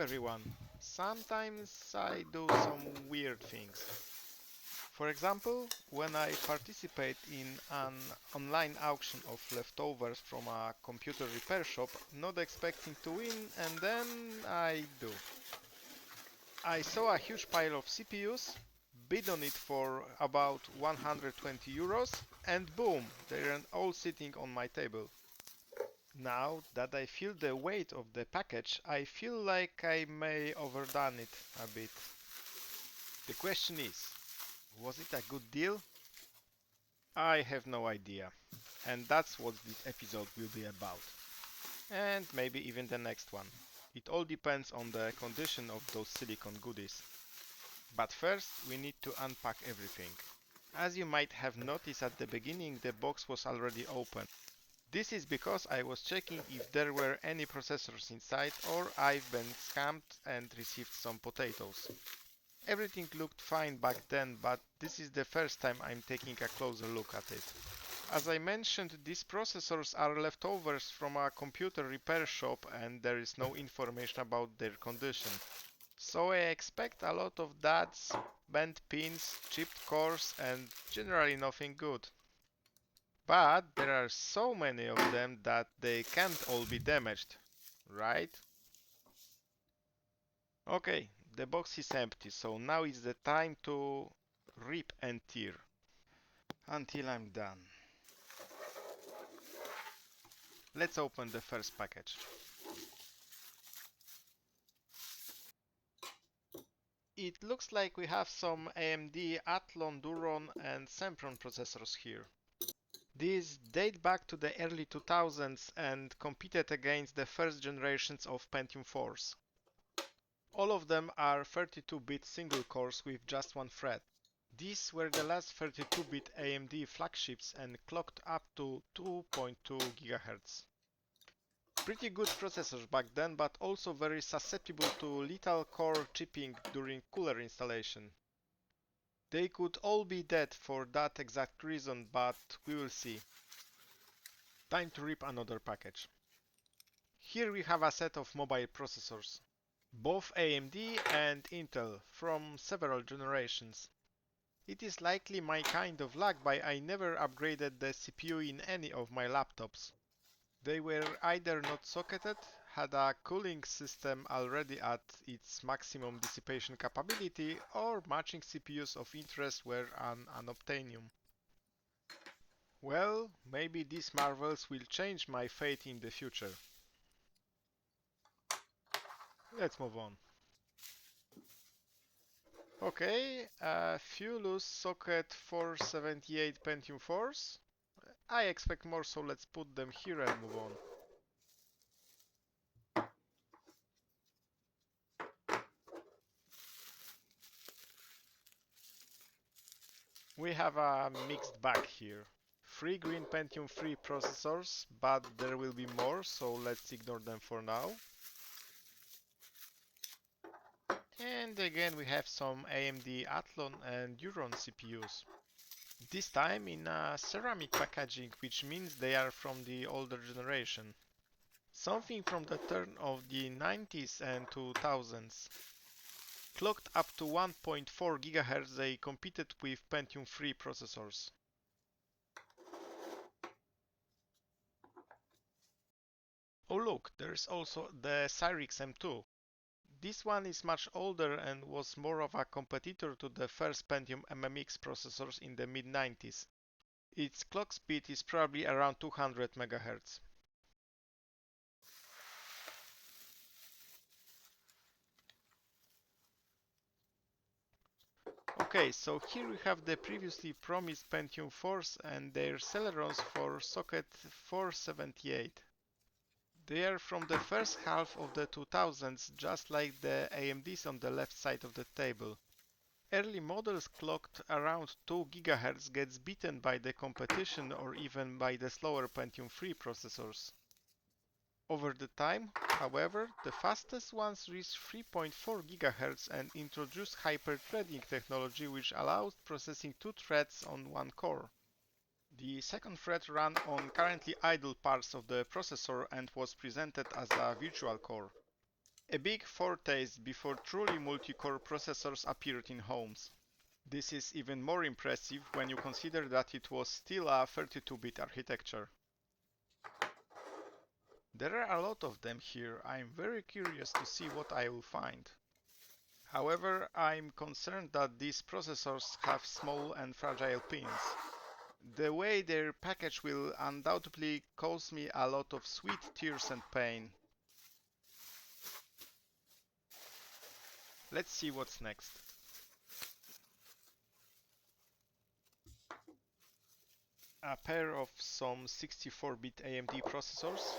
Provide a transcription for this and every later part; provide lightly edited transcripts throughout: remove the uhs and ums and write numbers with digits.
everyone. Sometimes I do some weird things. For example, when I participate in an online auction of leftovers from a computer repair shop, not expecting to win, and then I do. I saw a huge pile of CPUs, bid on it for about 120 euros, and boom, they're all sitting on my table. Now that I feel the weight of the package, I feel like I may overdone it a bit. The question is, was it a good deal? I have no idea. And that's what this episode will be about. And maybe even the next one. It all depends on the condition of those silicon goodies. But first, we need to unpack everything. As you might have noticed at the beginning, the box was already open. This is because I was checking if there were any processors inside or I've been scammed and received some potatoes. Everything looked fine back then, but this is the first time I'm taking a closer look at it. As I mentioned, these processors are leftovers from a computer repair shop and there is no information about their condition. So I expect a lot of dads, bent pins, chipped cores and generally nothing good. But there are so many of them that they can't all be damaged, right? Okay, the box is empty, so now is the time to rip and tear until I'm done. Let's open the first package. It looks like we have some AMD Athlon, Duron and Sempron processors here. These date back to the early 2000s and competed against the first generations of Pentium Force. All of them are 32-bit single cores with just one thread. These were the last 32-bit AMD flagships and clocked up to 2.2 GHz. Pretty good processors back then, but also very susceptible to lethal core chipping during cooler installation. They could all be dead for that exact reason, but we will see. Time to rip another package. Here we have a set of mobile processors, both AMD and Intel from several generations. It is likely my kind of luck, but I never upgraded the CPU in any of my laptops. They were either not socketed, had a cooling system already at its maximum dissipation capability, or matching CPUs of interest were an unobtainium. Well, maybe these marvels will change my fate in the future. Let's move on. Okay, a few loose socket 478 Pentium Force. I expect more, so let's put them here and move on. We have a mixed bag here. 3 green Pentium 3 processors, but there will be more, so let's ignore them for now. And again we have some AMD Athlon and Duron CPUs. This time in a ceramic packaging, which means they are from the older generation. Something from the turn of the 90s and 2000s. Clocked up to 1.4 GHz, they competed with Pentium 3 processors. Oh look, there's also the Cyrix M2. This one is much older and was more of a competitor to the first Pentium MMX processors in the mid-90s. Its clock speed is probably around 200 MHz. Okay, so here we have the previously promised Pentium Force and their Celerons for socket 478. They are from the first half of the 2000s, just like the AMDs on the left side of the table. Early models clocked around 2 GHz gets beaten by the competition or even by the slower Pentium 3 processors. Over the time, however, the fastest ones reached 3.4 GHz and introduced hyper-threading technology, which allowed processing 2 threads on one core. The second thread ran on currently idle parts of the processor and was presented as a virtual core. A big foretaste before truly multi-core processors appeared in homes. This is even more impressive when you consider that it was still a 32-bit architecture. There are a lot of them here. I'm very curious to see what I will find. However, I'm concerned that these processors have small and fragile pins. The way they're packaged will undoubtedly cause me a lot of sweat, tears and pain. Let's see what's next. A pair of some 64-bit AMD processors.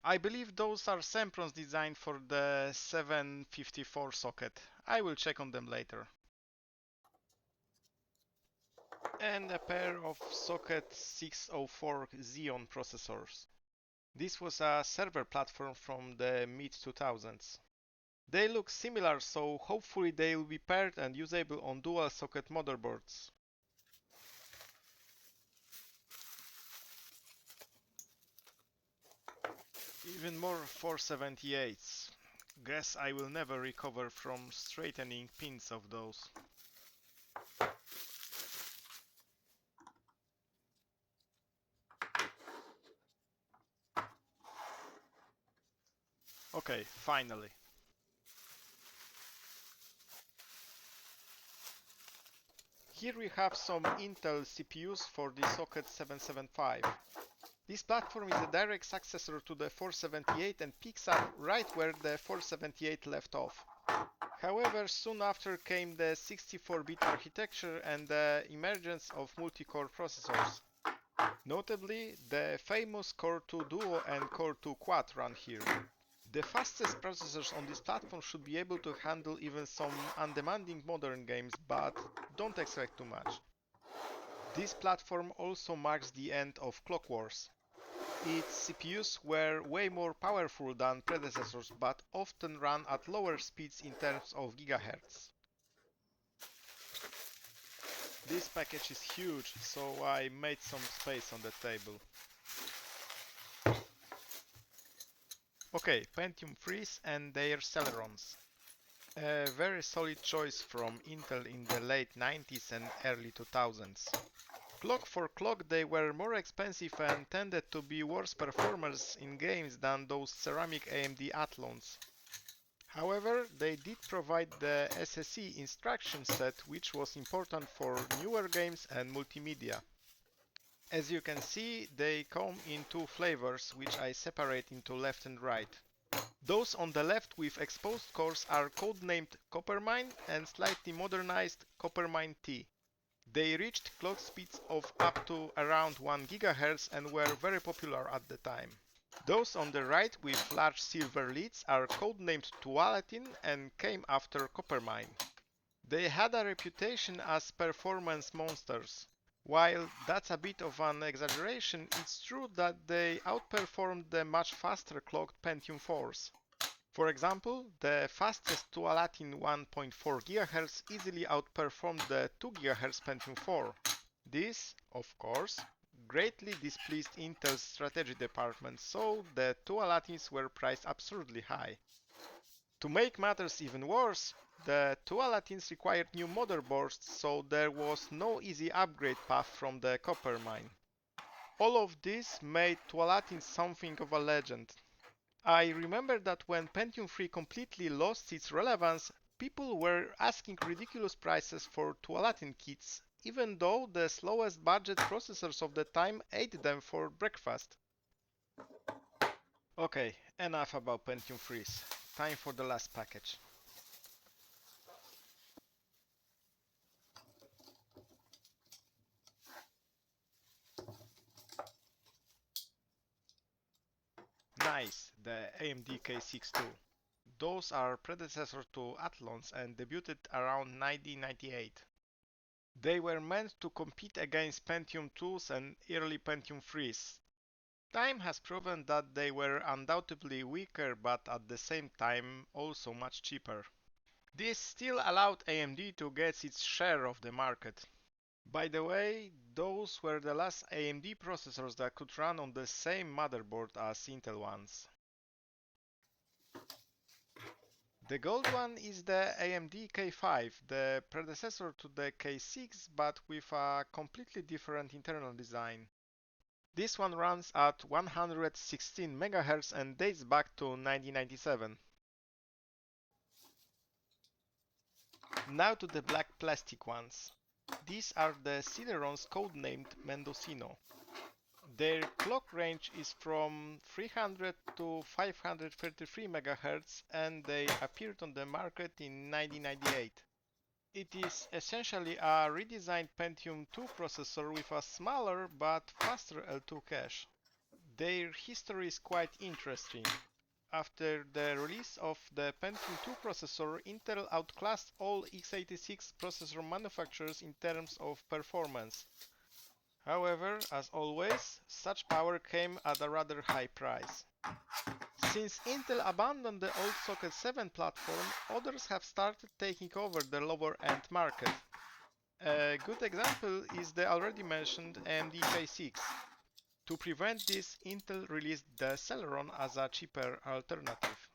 I believe those are Semprons designed for the 754 socket. I will check on them later. And a pair of socket 604 Xeon processors. This was a server platform from the mid-2000s. They look similar, so hopefully they will be paired and usable on dual socket motherboards. Even more 478s. Guess I will never recover from straightening pins of those. Okay, finally. Here we have some Intel CPUs for the socket 775. This platform is a direct successor to the 478 and picks up right where the 478 left off. However, soon after came the 64-bit architecture and the emergence of multi-core processors. Notably, the famous Core 2 Duo and Core 2 Quad run here. The fastest processors on this platform should be able to handle even some undemanding modern games, but don't expect too much. This platform also marks the end of Clock Wars. Its CPUs were way more powerful than predecessors, but often ran at lower speeds in terms of gigahertz. This package is huge, so I made some space on the table. Okay, Pentium Freeze and their Celerons. A very solid choice from Intel in the late 90s and early 2000s. Clock for clock, they were more expensive and tended to be worse performers in games than those ceramic AMD Athlons. However, they did provide the SSE instruction set, which was important for newer games and multimedia. As you can see, they come in two flavors, which I separate into left and right. Those on the left with exposed cores are codenamed Coppermine and slightly modernized Coppermine T. They reached clock speeds of up to around 1 GHz and were very popular at the time. Those on the right with large silver lids are codenamed Tualatin and came after Coppermine. They had a reputation as performance monsters. While that's a bit of an exaggeration, it's true that they outperformed the much faster clocked Pentium Force. For example, the fastest Tualatin 1.4 GHz easily outperformed the 2 GHz Pentium 4. This, of course, greatly displeased Intel's strategy department, so the Tualatins were priced absurdly high. To make matters even worse, the Tualatins required new motherboards, so there was no easy upgrade path from the Coppermine. All of this made Tualatins something of a legend. I remember that when Pentium 3 completely lost its relevance, people were asking ridiculous prices for Tualatin kits, even though the slowest budget processors of the time ate them for breakfast. Okay, enough about Pentium Freeze. Time for the last package. Nice, the AMD K62. Those are predecessors to Athlons and debuted around 1998. They were meant to compete against Pentium 2s and early Pentium 3s. Time has proven that they were undoubtedly weaker but at the same time also much cheaper. This still allowed AMD to get its share of the market. By the way, those were the last AMD processors that could run on the same motherboard as Intel ones. The gold one is the AMD K5, the predecessor to the K6, but with a completely different internal design. This one runs at 116 MHz and dates back to 1997. Now to the black plastic ones. These are the Celerons codenamed Mendosino. Their clock range is from 300 to 533 MHz and they appeared on the market in 1998. It is essentially a redesigned Pentium 2 processor with a smaller but faster L2 cache. Their history is quite interesting. After the release of the Pentium 2 processor, Intel outclassed all x86 processor manufacturers in terms of performance. However, as always, such power came at a rather high price. Since Intel abandoned the old Socket 7 platform, others have started taking over the lower-end market. A good example is the already mentioned AMD K6. To prevent this, Intel released the Celeron as a cheaper alternative.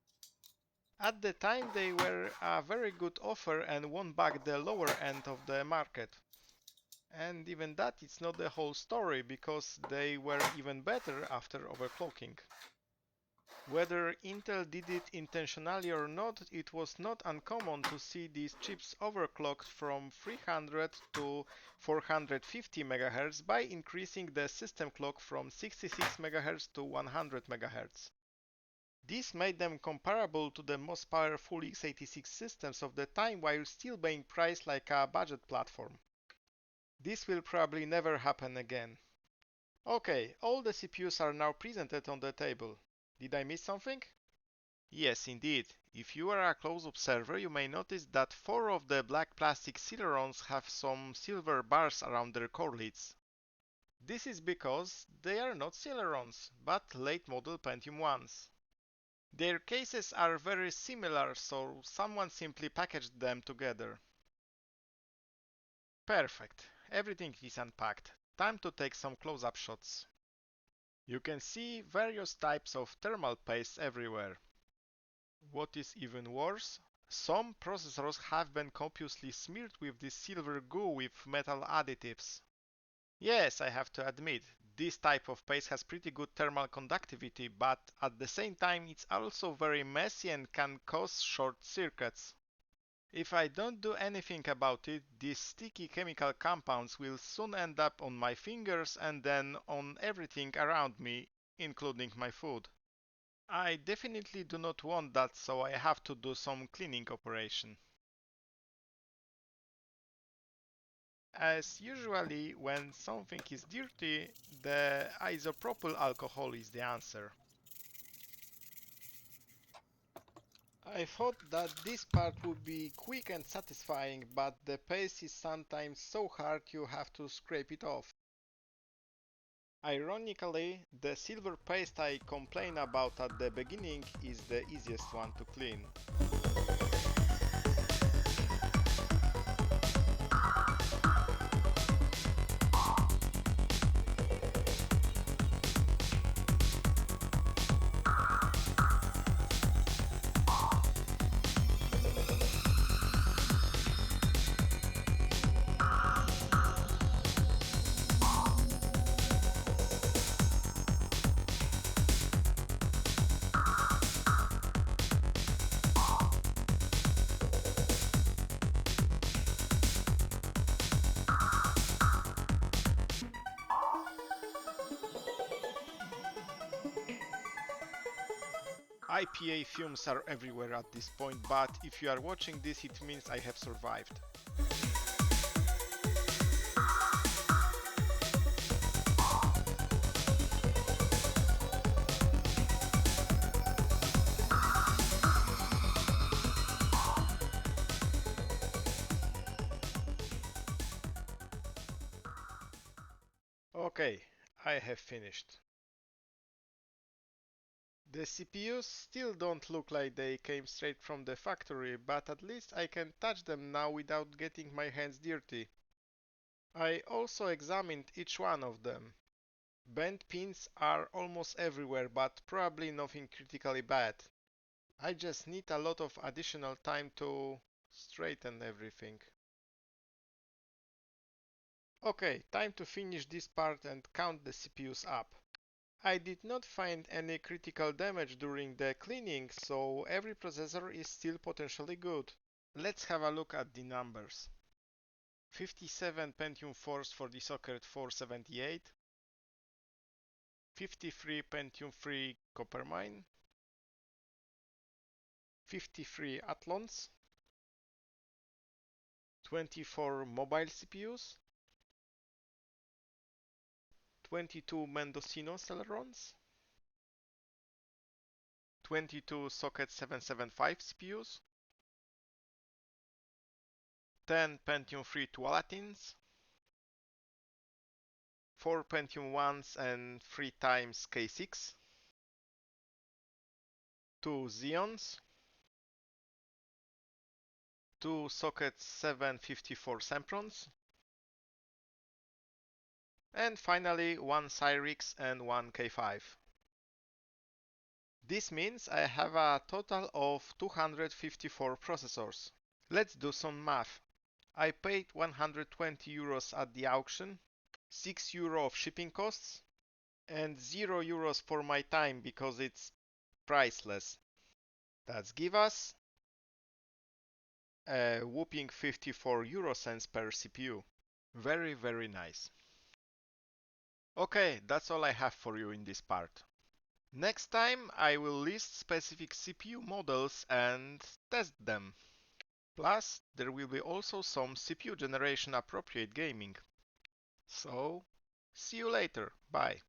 At the time they were a very good offer and won back the lower end of the market. And even that is not the whole story, because they were even better after overclocking. Whether Intel did it intentionally or not, it was not uncommon to see these chips overclocked from 300 to 450 MHz by increasing the system clock from 66 MHz to 100 MHz. This made them comparable to the most powerful x86 systems of the time while still being priced like a budget platform. This will probably never happen again. Okay, all the CPUs are now presented on the table. Did I miss something? Yes, indeed. If you are a close observer, you may notice that 4 of the black plastic Celerons have some silver bars around their core lids. This is because they are not Celerons, but late model Pentium 1s. Their cases are very similar, so someone simply packaged them together. Perfect. Everything is unpacked. Time to take some close-up shots. You can see various types of thermal paste everywhere. What is even worse, some processors have been copiously smeared with this silver goo with metal additives. Yes, I have to admit, this type of paste has pretty good thermal conductivity, but at the same time it's also very messy and can cause short circuits. If I don't do anything about it, these sticky chemical compounds will soon end up on my fingers and then on everything around me, including my food. I definitely do not want that, so I have to do some cleaning operation. As usually when something is dirty, the isopropyl alcohol is the answer. I thought that this part would be quick and satisfying, but the paste is sometimes so hard you have to scrape it off. Ironically, the silver paste I complained about at the beginning is the easiest one to clean. IPA fumes are everywhere at this point, but if you are watching this, it means I have survived. Okay, I have finished. The CPUs still don't look like they came straight from the factory, but at least I can touch them now without getting my hands dirty. I also examined each one of them. Bent pins are almost everywhere, but probably nothing critically bad. I just need a lot of additional time to straighten everything. Okay, time to finish this part and count the CPUs up. I did not find any critical damage during the cleaning, so every processor is still potentially good. Let's have a look at the numbers. 57 Pentium Force for the socket 478, 53 Pentium Free Coppermine, 53 Athlons, 24 mobile CPUs, 22 Mendosino Celerons, 22 Socket 775 CPUs, 10 Pentium Free Tualatins, 4 Pentium 1s and 3 times K6, 2 Xeons, 2 Socket 754 Semprons, and finally 1 Cyrix and 1 K5. This means I have a total of 254 processors. Let's do some math. I paid 120 euros at the auction, 6 euro of shipping costs, and 0 euros for my time because it's priceless. That's give us a whopping 54 euro cents per CPU. Very, very nice. Okay, that's all I have for you in this part. Next time I will list specific CPU models and test them. Plus, there will be also some CPU generation appropriate gaming. So, see you later. Bye.